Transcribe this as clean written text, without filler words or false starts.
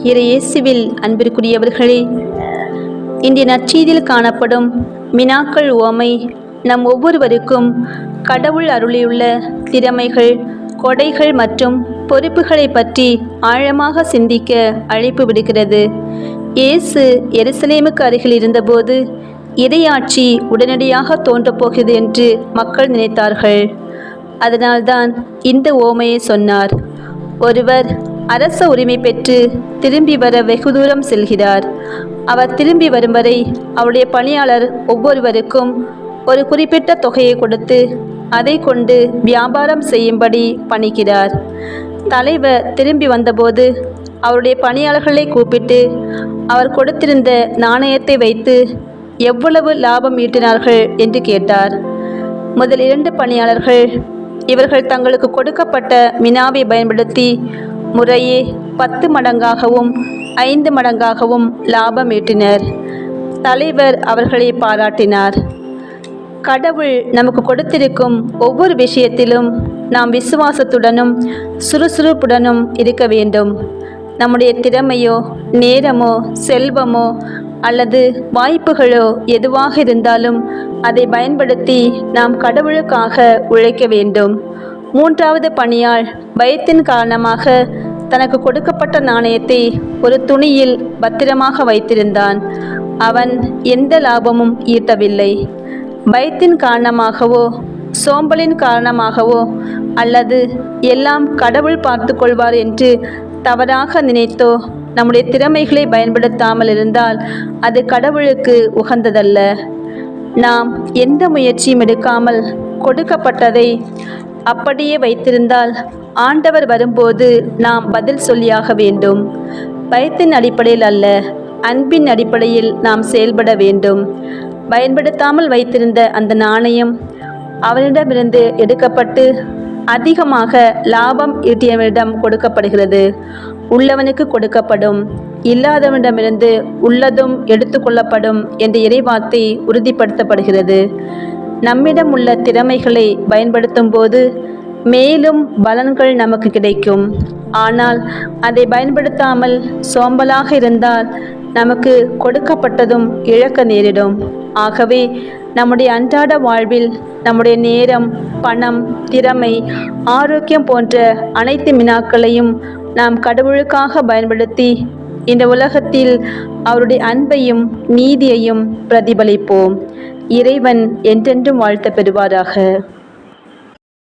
இயேசுவில் அன்பிற்குரியவர்களே, இன்றைய நற்செய்தியில் காணப்படும் மினாக்கள் உவமை நம் ஒவ்வொருவருக்கும் கடவுள் அருளியுள்ள திறமைகள், கொடைகள் மற்றும் பொறுப்புகளை பற்றி ஆழமாக சிந்திக்க அழைப்பு விடுக்கிறது. இயேசு எருசலேமுக்கு அருகில் இருந்தபோது இறையாட்சி உடனடியாக தோன்றப்போகிறது என்று மக்கள் நினைத்தார்கள். அதனால்தான் இந்த உவமையை சொன்னார். ஒருவர் அரச உரிமை பெற்று திரும்பி வர வெகு தூரம் செல்கிறார். அவர் திரும்பி வரும் வரை அவருடைய பணியாளர் ஒவ்வொருவருக்கும் ஒரு குறிப்பிட்ட தொகையை கொடுத்து அதை கொண்டு வியாபாரம் செய்யும்படி பணிக்கிறார். தலைவர் திரும்பி வந்தபோது அவருடைய பணியாளர்களை கூப்பிட்டு அவர் கொடுத்திருந்த நாணயத்தை வைத்து எவ்வளவு லாபம் ஈட்டினார்கள் என்று கேட்டார். முதல் 2 பணியாளர்கள் இவர்கள் தங்களுக்கு கொடுக்கப்பட்ட மினாவை பயன்படுத்தி முறையே 10 மடங்காகவும் 5 மடங்காகவும் லாபம் ஈட்டினர். தலைவர் அவர்களை பாராட்டினார். கடவுள் நமக்கு கொடுத்திருக்கும் ஒவ்வொரு விஷயத்திலும் நாம் விசுவாசத்துடனும் சுறுசுறுப்புடனும் இருக்க வேண்டும். நம்முடைய திறமையோ, நேரமோ, செல்வமோ அல்லது வாய்ப்புகளோ எதுவாக இருந்தாலும் அதை பயன்படுத்தி நாம் கடவுளுக்காக உழைக்க வேண்டும். 3வது பணியாள் பயத்தின் காரணமாக தனக்கு கொடுக்கப்பட்ட நாணயத்தை ஒரு துணியில் பத்திரமாக வைத்திருந்தான். அவன் எந்த லாபமும் ஈட்டவில்லை. பயத்தின் காரணமாகவோ, சோம்பலின் காரணமாகவோ அல்லது எல்லாம் கடவுள் பார்த்து கொள்வார் என்று தவறாக நினைத்தோ நம்முடைய திறமைகளை பயன்படுத்தாமல் இருந்தால் அது கடவுளுக்கு உகந்ததல்ல. நாம் எந்த முயற்சியும் எடுக்காமல் கொடுக்கப்பட்டதை அப்படியே வைத்திருந்தால் ஆண்டவர் வரும்போது நாம் பதில் சொல்லியாக வேண்டும். பயத்தின் அடிப்படையில் அல்ல, அன்பின் அடிப்படையில் நாம் செயல்பட வேண்டும். பயன்படுத்தாமல் வைத்திருந்த அந்த நாணயம் அவனிடமிருந்து எடுக்கப்பட்டு அதிகமாக லாபம் ஈட்டியவனிடம் கொடுக்கப்படுகிறது. உள்ளவனுக்கு கொடுக்கப்படும், இல்லாதவனிடமிருந்து உள்ளதும் எடுத்துக்கொள்ளப்படும் என்ற இறைவார்த்தை உறுதிப்படுத்தப்படுகிறது. நம்மிடம் உள்ள திறமைகளை பயன்படுத்தும் போது மேலும் பலன்கள் நமக்கு கிடைக்கும். ஆனால் அதை பயன்படுத்தாமல் சோம்பலாக இருந்தால் நமக்கு கொடுக்கப்பட்டதும் இழக்க நேரிடும். ஆகவே நம்முடைய அன்றாட வாழ்வில் நம்முடைய நேரம், பணம், திறமை, ஆரோக்கியம் போன்ற அனைத்து மினாக்களையும் நாம் கடவுளுக்காக பயன்படுத்தி இந்த உலகத்தில் அவருடைய அன்பையும் நீதியையும் பிரதிபலிப்போம். இறைவன் என்றென்றும் வாழ்த்த பெறுவாராக.